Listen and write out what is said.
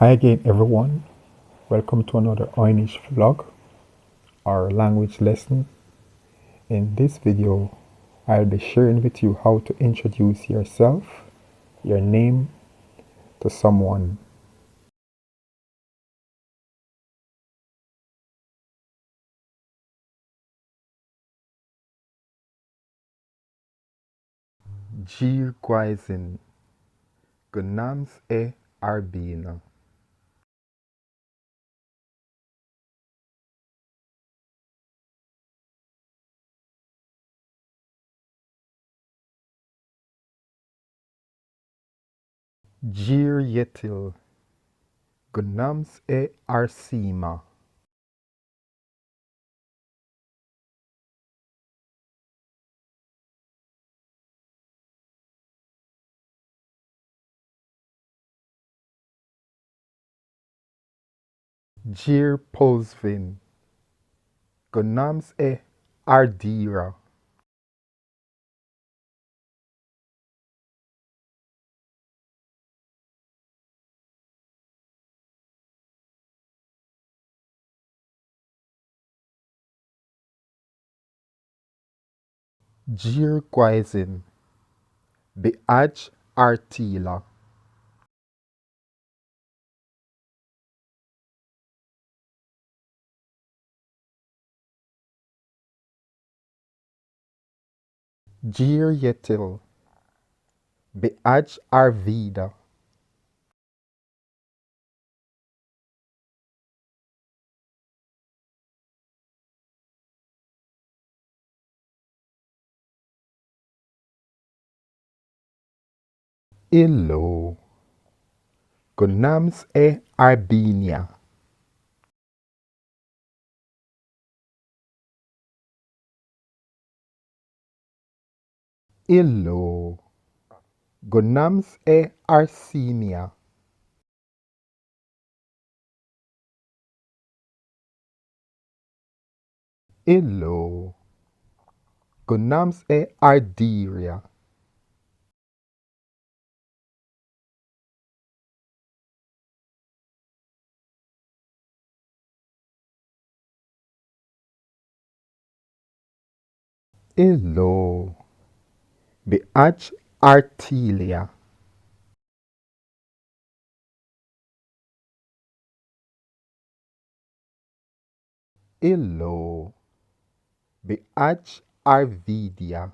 Hi again, everyone. Welcome to another Oy'Nissh vlog, our language lesson. In this video, I'll be sharing with you how to introduce yourself, your name, to someone. Jir Gwaizin, Gunams e Arbina. Jir Yetil, Gunams e Arsima. Jir Polsvin, Gunams e Ardira. Jir Gwaizin, Beaj Artila. Jir Yetil, Beaj Arvida. Illo, Gunams e Arbinia. Illo, Gunams e Arsimia. Illo, Gunams e Ardiria. Illo, Beaj Artilia. Illo, Beaj Arvidia.